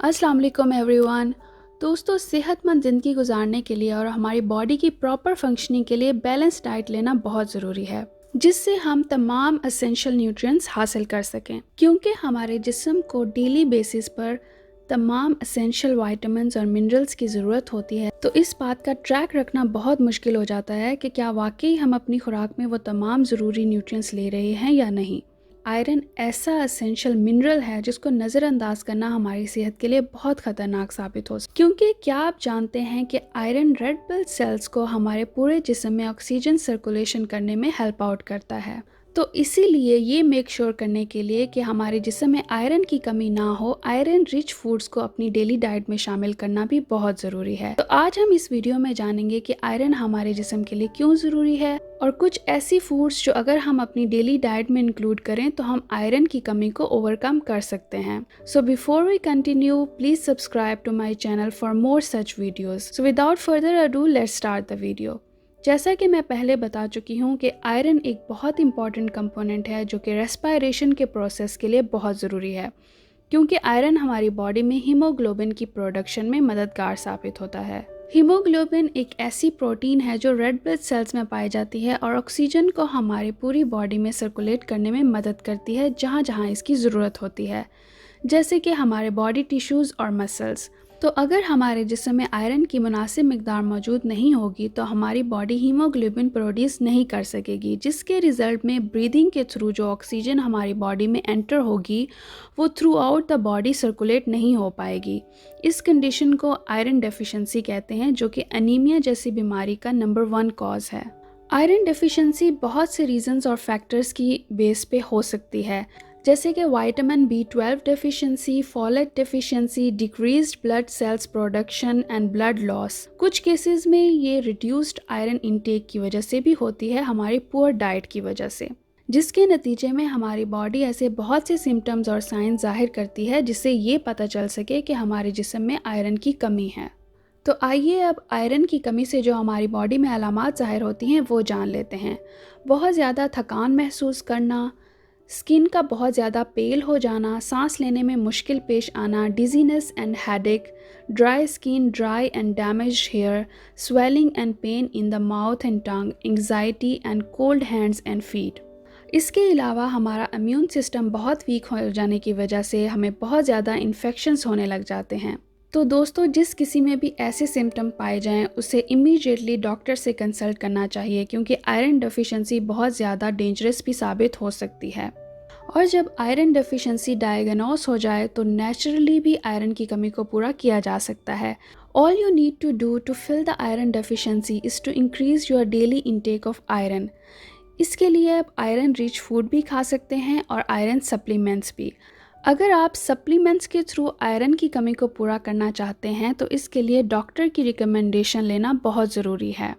अस्सलाम वालेकुम एवरीवन। दोस्तों, सेहतमंद ज़िंदगी गुजारने के लिए और हमारी बॉडी की प्रॉपर फंक्शनिंग के लिए बैलेंस डाइट लेना बहुत ज़रूरी है, जिससे हम तमाम एसेंशियल न्यूट्रिएंट्स हासिल कर सकें। क्योंकि हमारे जिस्म को डेली बेसिस पर तमाम एसेंशियल विटामिन्स और मिनरल्स की ज़रूरत होती है, तो इस बात का ट्रैक रखना बहुत मुश्किल हो जाता है कि क्या वाकई हम अपनी खुराक में वो तमाम ज़रूरी न्यूट्रिएंट्स ले रहे हैं या नहीं। आयरन ऐसा एसेंशियल मिनरल है जिसको नज़रअंदाज करना हमारी सेहत के लिए बहुत ख़तरनाक साबित हो सकता है। क्योंकि क्या आप जानते हैं कि आयरन रेड ब्लड सेल्स को हमारे पूरे जिस्म में ऑक्सीजन सर्कुलेशन करने में हेल्प आउट करता है। तो इसीलिए ये मेक श्योर करने के लिए कि हमारे जिस्म में आयरन की कमी ना हो, आयरन रिच फूड्स को अपनी डेली डाइट में शामिल करना भी बहुत ज़रूरी है। तो आज हम इस वीडियो में जानेंगे कि आयरन हमारे जिस्म के लिए क्यों ज़रूरी है और कुछ ऐसी फूड्स जो अगर हम अपनी डेली डाइट में इंक्लूड करें तो हम आयरन की कमी को ओवरकम कर सकते हैं। So before we continue, please subscribe to my channel for more such videos. So without further ado, let's start the video. जैसा कि मैं पहले बता चुकी हूँ कि आयरन एक बहुत इंपॉर्टेंट कंपोनेंट है जो कि रेस्पिरेशन के प्रोसेस के लिए बहुत ज़रूरी है, क्योंकि आयरन हमारी बॉडी में हीमोग्लोबिन की प्रोडक्शन में मददगार साबित होता है। हीमोग्लोबिन एक ऐसी प्रोटीन है जो रेड ब्लड सेल्स में पाई जाती है और ऑक्सीजन को हमारी पूरी बॉडी में सर्कुलेट करने में मदद करती है जहाँ जहाँ इसकी ज़रूरत होती है, जैसे कि हमारे बॉडी टिश्यूज़ और मसल्स। तो अगर हमारे जिस्म में आयरन की मुनासिब मिकदार मौजूद नहीं होगी तो हमारी बॉडी हीमोग्लोबिन प्रोड्यूस नहीं कर सकेगी, जिसके रिजल्ट में ब्रीदिंग के थ्रू जो ऑक्सीजन हमारी बॉडी में एंटर होगी वो through out the body circulate नहीं हो पाएगी। इस कंडीशन को आयरन डेफिशिएंसी कहते हैं, जो कि एनीमिया जैसी बीमारी का नंबर 1 कॉज है। आयरन डेफिशिएंसी बहुत से रीजंस और फैक्टर्स की बेस पे हो सकती है, जैसे कि vitamin B12 deficiency, folate deficiency, decreased blood cells production and blood loss. कुछ केसेस में ये रिड्यूस्ड आयरन इंटेक की वजह से भी होती है, हमारी पुअर डाइट की वजह से, जिसके नतीजे में हमारी बॉडी ऐसे बहुत से सिम्टम्स और साइन जाहिर करती है जिससे ये पता चल सके कि हमारे जिस्म में आयरन की कमी है। तो आइए अब आयरन की कमी से जो हमारी बॉडी में अलामात जाहिर होती हैं वो जान लेते हैं। बहुत ज़्यादा थकान महसूस करना, स्किन का बहुत ज़्यादा पेल हो जाना, सांस लेने में मुश्किल पेश आना, dizziness and headache, dry skin, dry and damaged hair, swelling and pain in the mouth and tongue, anxiety and cold hands and feet. इसके अलावा हमारा इम्यून सिस्टम बहुत वीक हो जाने की वजह से हमें बहुत ज़्यादा इन्फेक्शंस होने लग जाते हैं। तो दोस्तों, जिस किसी में भी ऐसे सिम्टम पाए जाएं उसे इमीडिएटली डॉक्टर से कंसल्ट करना चाहिए, क्योंकि आयरन डेफिशिएंसी बहुत ज़्यादा डेंजरस भी साबित हो सकती है। और जब आयरन डेफिशिएंसी डायग्नोस हो जाए तो नेचुरली भी आयरन की कमी को पूरा किया जा सकता है। All you need to do to fill the iron deficiency is to increase your daily intake of iron. इसके लिए आप आयरन रिच फूड भी खा सकते हैं और आयरन सप्लीमेंट्स भी। अगर आप सप्लीमेंट्स के थ्रू आयरन की कमी को पूरा करना चाहते हैं तो इसके लिए डॉक्टर की रिकमेंडेशन लेना बहुत ज़रूरी है।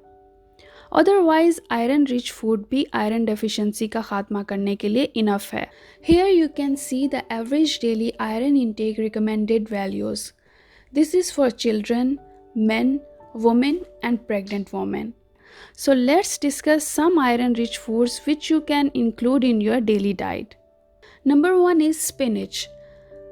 अदरवाइज आयरन रिच फूड भी आयरन डेफिशिएंसी का खात्मा करने के लिए इनफ है। Here you can see the average daily iron intake recommended values. This is for children, men, women and pregnant women. So let's discuss some iron rich foods which you can include in your daily diet. Number 1 is spinach,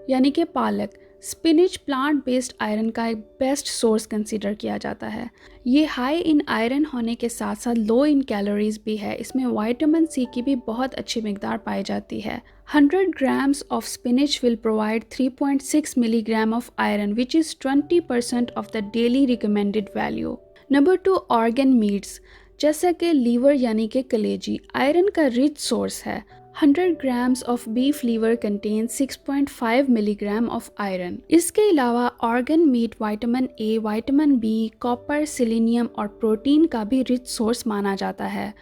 यानी कि पालक। Spinach plant based iron का एक best source consider किया जाता है। ये high in iron होने के साथ साथ लो इन कैलोरीज भी है। इसमें विटामिन C की भी बहुत अच्छी मिकदार पाई जाती है। 100 grams of spinach will provide 3.6 milligram of iron, which is 20% of the daily recommended value. Number 2, organ meats, जैसा कि लीवर यानी कि कलेजी आयरन का रिच सोर्स है। 100 grams of beef liver contains 6.5 milligram of iron. इसके अलावा organ meet vitamin A, vitamin B, copper, selenium और प्रोटीन का भी रिच सोर्स माना जाता है।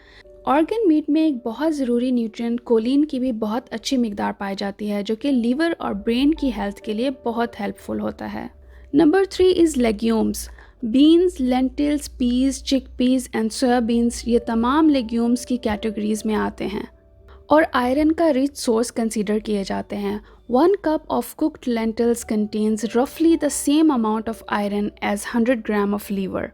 ऑर्गन मीट में एक बहुत ज़रूरी न्यूट्रिएंट कोलिन की भी बहुत अच्छी मिकदार पाई जाती है, जो कि लीवर और ब्रेन की हेल्थ के लिए बहुत हेल्पफुल होता है। Number 3 is legumes. Beans, lentils, peas, chickpeas and soybeans ये तमाम लेग्यूम्स की कैटेगरीज में आते हैं और आयरन का रिच सोर्स कंसीडर किए जाते हैं। 1 cup of cooked lentils contains roughly the same amount of iron as 100 gram of liver.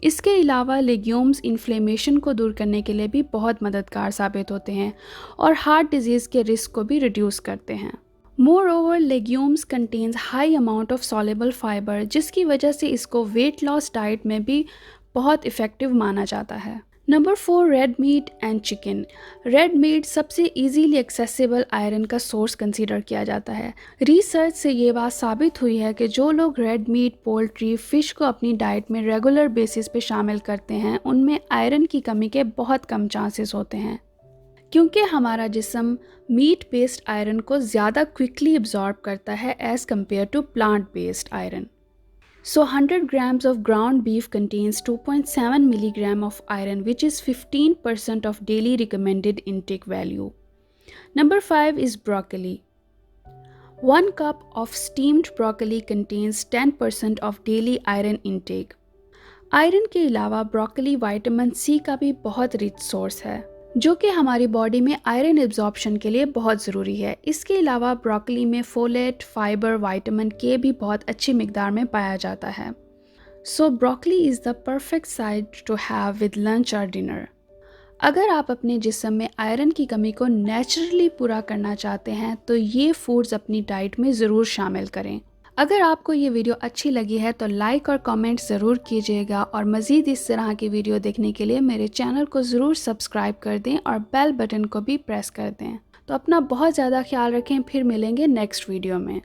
इसके अलावा लेग्यूम्स इन्फ्लेमेशन को दूर करने के लिए भी बहुत मददगार साबित होते हैं और हार्ट डिजीज़ के रिस्क को भी रिड्यूस करते हैं। More over legumes contains high amount of soluble fibre, जिसकी वजह से इसको वेट लॉस डाइट में भी बहुत इफ़ेक्टिव माना जाता है। Number 4, red meat and chicken. Red meat सबसे इजीली एक्सेसिबल आयरन का सोर्स कंसीडर किया जाता है। रिसर्च से ये बात साबित हुई है कि जो लोग रेड मीट, पोल्ट्री, फिश को अपनी डाइट में रेगुलर बेसिस पे शामिल करते हैं उनमें आयरन की कमी के बहुत कम चांसेस होते हैं, क्योंकि हमारा जिस्म मीट बेस्ड आयरन को ज़्यादा क्विकली एब्जॉर्ब करता है as compared to plant based iron. So 100 grams of ground beef contains 2.7 milligram of iron, which is 15% of daily recommended intake value. Number 5 is broccoli. 1 cup of steamed broccoli contains 10% of daily iron intake. Iron के अलावा broccoli vitamin C का भी बहुत rich source है, जो कि हमारी body में आयरन एब्जॉर्प्शन के लिए बहुत ज़रूरी है। इसके अलावा ब्रोकली में फोलेट, फाइबर, विटामिन के भी बहुत अच्छी मिकदार में पाया जाता है। So broccoli is the perfect side to have with lunch और डिनर। अगर आप अपने जिस्म में आयरन की कमी को नेचुरली पूरा करना चाहते हैं तो ये फूड्स अपनी डाइट में ज़रूर शामिल करें। अगर आपको ये वीडियो अच्छी लगी है तो लाइक और कमेंट ज़रूर कीजिएगा, और मज़ीद इस तरह की वीडियो देखने के लिए मेरे चैनल को ज़रूर सब्सक्राइब कर दें और बेल बटन को भी प्रेस कर दें। तो अपना बहुत ज़्यादा ख्याल रखें, फिर मिलेंगे नेक्स्ट वीडियो में।